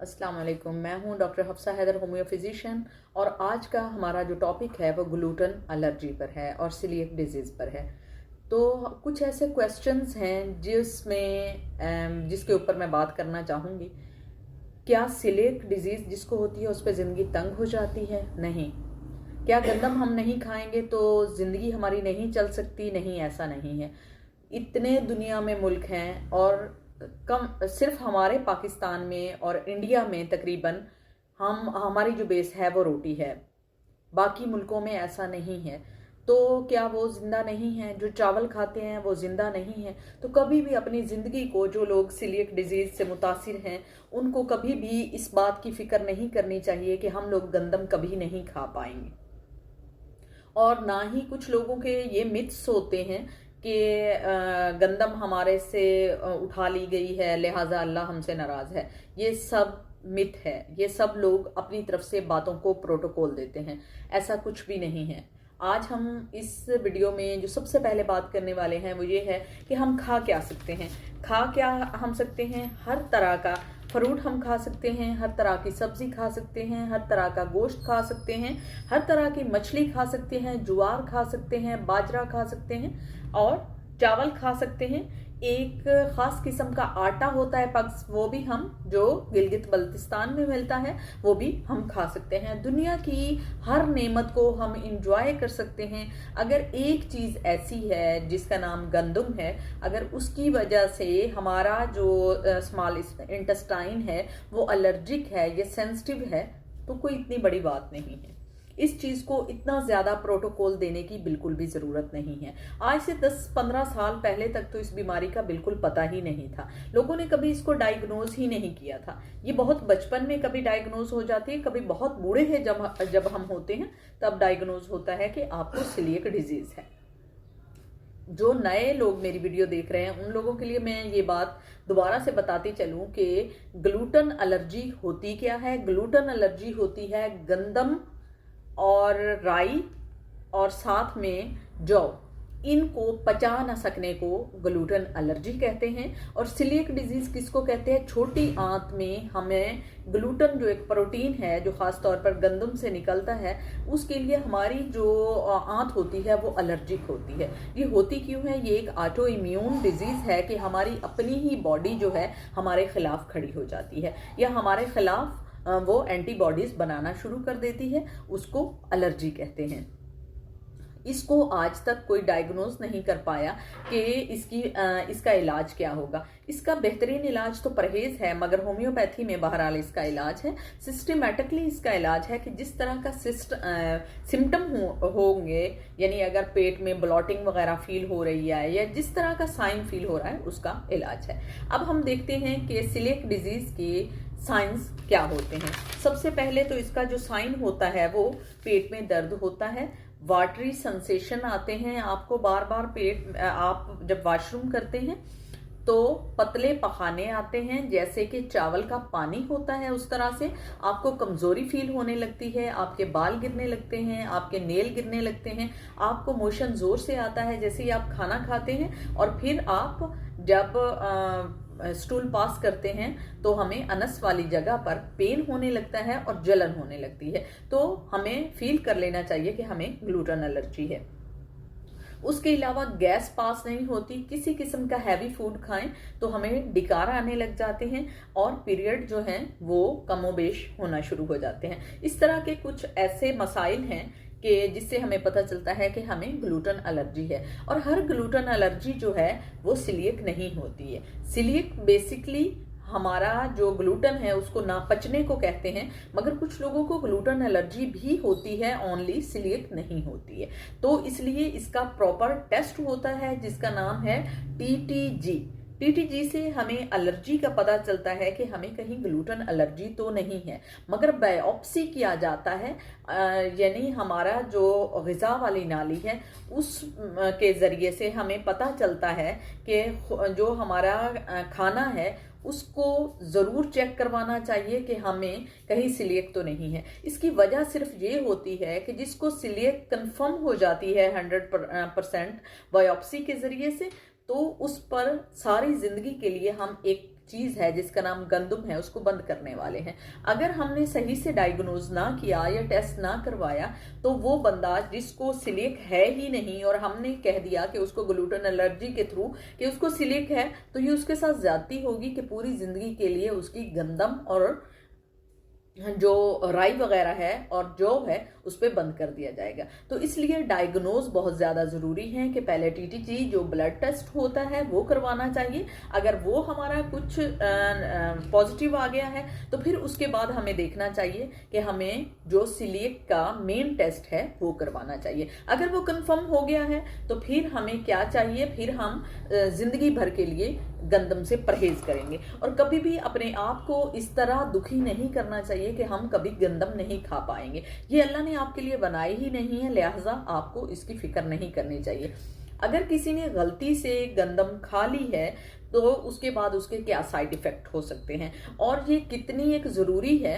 अस्सलाम वालेकुम। मैं हूं doctor Hafsa Haidar, homeo physician. और आज का हमारा जो टॉपिक है वो ग्लूटेन एलर्जी पर है और सीलिएक डिजीज़ पर है। तो कुछ ऐसे क्वेश्चंस हैं जिसके ऊपर मैं बात करना चाहूँगी। क्या सीलिएक डिजीज़ जिसको होती है उस पर ज़िंदगी तंग हो जाती है? नहीं। क्या गंदम हम नहीं खाएंगे तो ज़िंदगी हमारी नहीं चल सकती? नहीं, ऐसा नहीं है। इतने दुनिया में मुल्क हैं और कम सिर्फ हमारे पाकिस्तान में और इंडिया में तकरीबन हमारी जो बेस है वो रोटी है। बाकी मुल्कों में ऐसा नहीं है। तो क्या वो जिंदा नहीं है? जो चावल खाते हैं वो जिंदा नहीं है? तो कभी भी अपनी ज़िंदगी को, जो लोग सीलिएक डिजीज़ से मुतासिर हैं, उनको कभी भी इस बात की फ़िक्र नहीं करनी चाहिए कि हम लोग गंदम कभी नहीं खा पाएंगे। और ना ही कुछ लोगों के ये मिथ्स होते हैं कि गंदम हमारे से उठा ली गई है लिहाजा अल्लाह हमसे नाराज़ है। ये सब मिथ है। ये सब लोग अपनी तरफ से बातों को प्रोटोकॉल देते हैं। ऐसा कुछ भी नहीं है। आज हम इस वीडियो में जो सबसे पहले बात करने वाले हैं वो ये है कि हम खा क्या सकते हैं। खा क्या हम सकते हैं? हर तरह का फ्रूट हम खा सकते हैं, हर तरह की सब्जी खा सकते हैं, हर तरह का गोश्त खा सकते हैं, हर तरह की मछली खा सकते हैं, ज्वार खा सकते हैं, बाजरा खा सकते हैं और चावल खा सकते हैं। एक खास किस्म का आटा होता है पग्स, वो भी हम, जो गिलगित बल्तिस्तान में मिलता है, वो भी हम खा सकते हैं। दुनिया की हर नेमत को हम इंजॉय कर सकते हैं। अगर एक चीज़ ऐसी है जिसका नाम गंदम है, अगर उसकी वजह से हमारा जो स्मॉल इंटेस्टाइन है वो एलर्जिक है या सेंसिटिव है, तो कोई इतनी बड़ी बात नहीं है। इस चीज़ को इतना ज़्यादा प्रोटोकॉल देने की बिल्कुल भी ज़रूरत नहीं है। आज से 10-15 साल पहले तक तो इस बीमारी का बिल्कुल पता ही नहीं था। लोगों ने कभी इसको डायग्नोज ही नहीं किया था। ये बहुत बचपन में कभी डायग्नोज हो जाती है, कभी बहुत बूढ़े हैं जब हम होते हैं तब डायग्नोज होता है कि आपको सीलिएक डिजीज़ है। जो नए लोग मेरी वीडियो देख रहे हैं उन लोगों के लिए मैं ये बात दोबारा से बताती चलूं कि ग्लूटेन एलर्जी होती क्या है। ग्लूटेन एलर्जी होती है गंदम और राई और साथ में जौ, इनको पचा न सकने को ग्लूटेन एलर्जी कहते हैं। और सीलिएक डिजीज किसको कहते हैं? छोटी आंत में हमें ग्लूटेन, जो एक प्रोटीन है जो खास तौर पर गंदम से निकलता है, उसके लिए हमारी जो आंत होती है वो एलर्जिक होती है। ये होती क्यों है? ये एक ऑटो इम्यून डिजीज है कि हमारी अपनी ही बॉडी जो है हमारे खिलाफ खड़ी हो जाती है या हमारे खिलाफ वो एंटीबॉडीज बनाना शुरू कर देती है। उसको एलर्जी कहते हैं। इसको आज तक कोई डायग्नोज नहीं कर पाया कि इसका इलाज क्या होगा। इसका बेहतरीन इलाज तो परहेज है, मगर होम्योपैथी में बहरहाल इसका इलाज है। सिस्टमेटिकली इसका इलाज है कि जिस तरह का सिम्टम होंगे, यानी अगर पेट में ब्लॉटिंग वगैरह फील हो रही है या जिस तरह का साइन फील हो रहा है, उसका इलाज है। अब हम देखते हैं कि सीलिएक डिजीज के साइंस क्या होते हैं। सबसे पहले तो इसका जो साइन होता है वो पेट में दर्द होता है, वाटरी सेंसेशन आते हैं आपको बार बार पेट, आप जब वॉशरूम करते हैं तो पतले पखाने आते हैं, जैसे कि चावल का पानी होता है उस तरह से। आपको कमजोरी फील होने लगती है, आपके बाल गिरने लगते हैं, आपके नेल गिरने लगते हैं, आपको मोशन जोर से आता है जैसे ही आप खाना खाते हैं। और फिर आप जब स्टूल पास करते हैं तो हमें अनस वाली जगह पर पेन होने लगता है और जलन होने लगती है। तो हमें फील कर लेना चाहिए कि हमें ग्लूटेन एलर्जी है। उसके अलावा गैस पास नहीं होती। किसी किस्म का हैवी फूड खाएं तो हमें डिकार आने लग जाते हैं और पीरियड जो हैं वो कमोबेश होना शुरू हो जाते हैं। इस तरह के कुछ ऐसे मसाइल हैं कि जिससे हमें पता चलता है कि हमें ग्लूटेन एलर्जी है। और हर ग्लूटेन एलर्जी जो है वो सीलिएक नहीं होती है। सीलिएक बेसिकली हमारा जो ग्लूटेन है उसको ना पचने को कहते हैं, मगर कुछ लोगों को ग्लूटेन एलर्जी भी होती है, ओनली सीलिएक नहीं होती है। तो इसलिए इसका प्रॉपर टेस्ट होता है जिसका नाम है टीटीजी। टीटीजी से हमें एलर्जी का पता चलता है कि हमें कहीं ग्लूटेन एलर्जी तो नहीं है, मगर बायोप्सी किया जाता है, यानी हमारा जो ग़िज़ा वाली नाली है उस के ज़रिए से हमें पता चलता है कि जो हमारा खाना है उसको ज़रूर चेक करवाना चाहिए कि हमें कहीं सीलिएक तो नहीं है। इसकी वजह सिर्फ ये होती है कि जिसको सीलिएक कंफर्म हो जाती है 100% बायोप्सी के ज़रिए से, तो उस पर सारी ज़िंदगी के लिए हम एक चीज़ है जिसका नाम गंदम है उसको बंद करने वाले हैं। अगर हमने सही से डायग्नोज ना किया या टेस्ट ना करवाया तो वो बंदा जिसको सिलिक है ही नहीं और हमने कह दिया कि उसको ग्लूटेन एलर्जी के थ्रू कि उसको सिलिक है, तो ये उसके साथ ज्यादती होगी कि पूरी जिंदगी के लिए उसकी गंदम और जो राई वगैरह है और जौ है उस पर बंद कर दिया जाएगा। तो इसलिए डायग्नोज बहुत ज़्यादा ज़रूरी है कि पहले टीटीजी जो ब्लड टेस्ट होता है वो करवाना चाहिए। अगर वो हमारा कुछ पॉजिटिव आ गया है तो फिर उसके बाद हमें देखना चाहिए कि हमें जो सिलिक का मेन टेस्ट है वो करवाना चाहिए। अगर वो कंफर्म हो गया है तो फिर हमें क्या चाहिए, फिर हम जिंदगी भर के लिए गंदम से परहेज करेंगे और कभी भी अपने आप को इस तरह दुखी नहीं करना चाहिए कि हम कभी गंदम नहीं खा पाएंगे। ये अल्लाह ने आपके लिए बनाई ही नहीं है, लिहाजा आपको इसकी फिक्र नहीं करनी चाहिए। अगर किसी ने गलती से गंदम खा ली है तो उसके बाद उसके क्या साइड इफेक्ट हो सकते हैं और ये कितनी एक ज़रूरी है,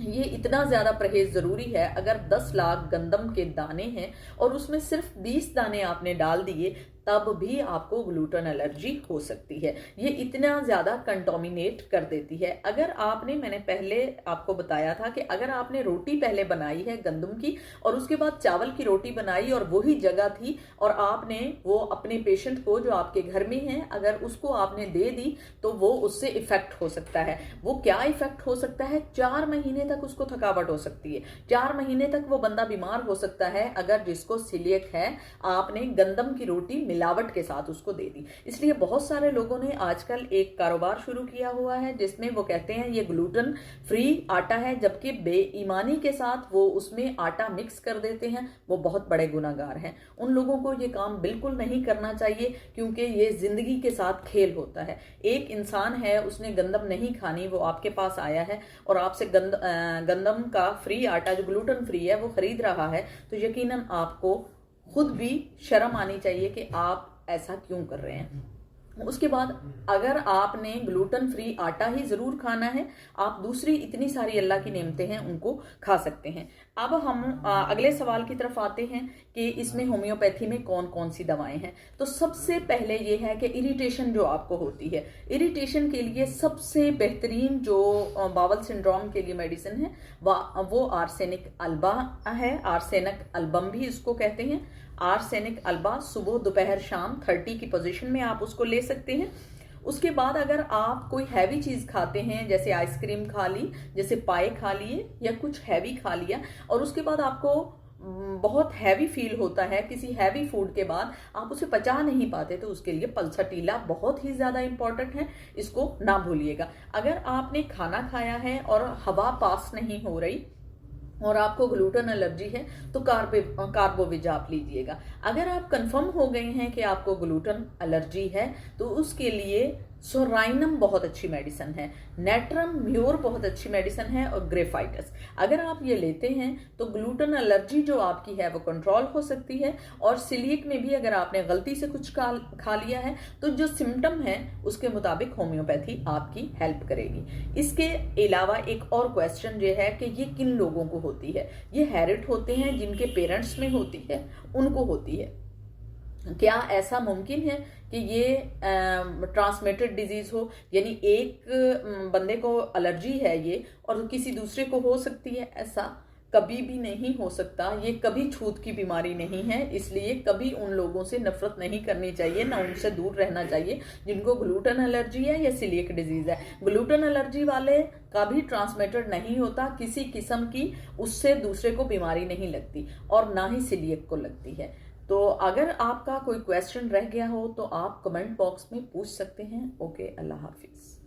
ये इतना ज़्यादा परहेज ज़रूरी है। अगर 10 लाख गंदम के दाने हैं और उसमें सिर्फ 20 दाने आपने डाल दिए तब भी आपको ग्लूटेन एलर्जी हो सकती है। ये इतना ज़्यादा कंटोमिनेट कर देती है। अगर आपने, मैंने पहले आपको बताया था कि अगर आपने रोटी पहले बनाई है गंदम की और उसके बाद चावल की रोटी बनाई और वही जगह थी और आपने वो अपने पेशेंट को जो आपके घर में है अगर उसको आपने दे दी तो वो उससे इफेक्ट हो सकता है। वो क्या इफेक्ट हो सकता है, 4 महीने तक उसको थकावट हो सकती है, 4 महीने तक वो बंदा बीमार हो सकता है अगर जिसको सिलिक है आपने गंदम की रोटी मिलावट के साथ उसको दे दी। इसलिए बहुत सारे लोगों ने आजकल एक कारोबार शुरू किया हुआ है जिसमें वो कहते हैं ये ग्लूटेन फ्री आटा है, जबकि बेईमानी के साथ वो उसमें आटा मिक्स कर देते हैं। वो बहुत बड़े गुनाहगार हैं। उन लोगों को ये काम बिल्कुल नहीं करना चाहिए क्योंकि ये जिंदगी के साथ खेल होता है। एक इंसान है, उसने गंदम नहीं खानी, वो आपके पास आया है और आपसे गंदम का फ्री आटा जो ग्लूटेन फ्री है वो खरीद रहा है, तो यकीनन आपको खुद भी शर्म आनी चाहिए कि आप ऐसा क्यों कर रहे हैं। उसके बाद अगर आपने ग्लूटेन फ्री आटा ही जरूर खाना है, आप दूसरी इतनी सारी अल्लाह की नेमतें हैं उनको खा सकते हैं। अब हम अगले सवाल की तरफ आते हैं कि इसमें होम्योपैथी में कौन कौन सी दवाएं हैं। तो सबसे पहले ये है कि इरिटेशन जो आपको होती है, इरिटेशन के लिए सबसे बेहतरीन जो बावल सिंड्रोम के लिए मेडिसिन है वो आर्सेनिक अल्बा है। आर्सेनिक अल्बम भी इसको कहते हैं। आर्सेनिक अल्बा सुबह दोपहर शाम 30 की पोजीशन में आप उसको ले सकते हैं। उसके बाद अगर आप कोई हैवी चीज़ खाते हैं, जैसे आइसक्रीम खा ली, जैसे पाए खा लिए या कुछ हैवी खा लिया और उसके बाद आपको बहुत हैवी फील होता है किसी हैवी फूड के बाद, आप उसे पचा नहीं पाते, तो उसके लिए पल्साटीला बहुत ही ज़्यादा इंपॉर्टेंट है, इसको ना भूलिएगा। अगर आपने खाना खाया है और हवा पास नहीं हो रही और आपको ग्लूटेन एलर्जी है तो कार्बोविज आप लीजिएगा। अगर आप कंफर्म हो गए हैं कि आपको ग्लूटेन एलर्जी है तो उसके लिए सोराइनम बहुत अच्छी मेडिसिन है, नेट्रम म्योर बहुत अच्छी मेडिसिन है और ग्रेफाइटस अगर आप ये लेते हैं तो ग्लूटेन एलर्जी जो आपकी है वो कंट्रोल हो सकती है। और सिलिक में भी अगर आपने गलती से कुछ खा लिया है तो जो सिम्टम है उसके मुताबिक होम्योपैथी आपकी हेल्प करेगी। इसके अलावा एक और क्वेश्चन ये है कि ये किन लोगों को होती है। ये हेरिट होते हैं, जिनके पेरेंट्स में होती है उनको होती है। क्या ऐसा मुमकिन है कि ये ट्रांसमिटेड डिजीज हो, यानी एक बंदे को एलर्जी है ये और किसी दूसरे को हो सकती है? ऐसा कभी भी नहीं हो सकता। ये कभी छूत की बीमारी नहीं है, इसलिए कभी उन लोगों से नफरत नहीं करनी चाहिए, ना उनसे दूर रहना चाहिए जिनको ग्लूटेन एलर्जी है या सिलिक डिजीज है। ग्लूटेन एलर्जी वाले का भी ट्रांसमिटेड नहीं होता, किसी किस्म की उससे दूसरे को बीमारी नहीं लगती और ना ही सिलिक को लगती है। तो अगर आपका कोई क्वेश्चन रह गया हो तो आप कमेंट बॉक्स में पूछ सकते हैं। ओके, अल्लाह हाफिज।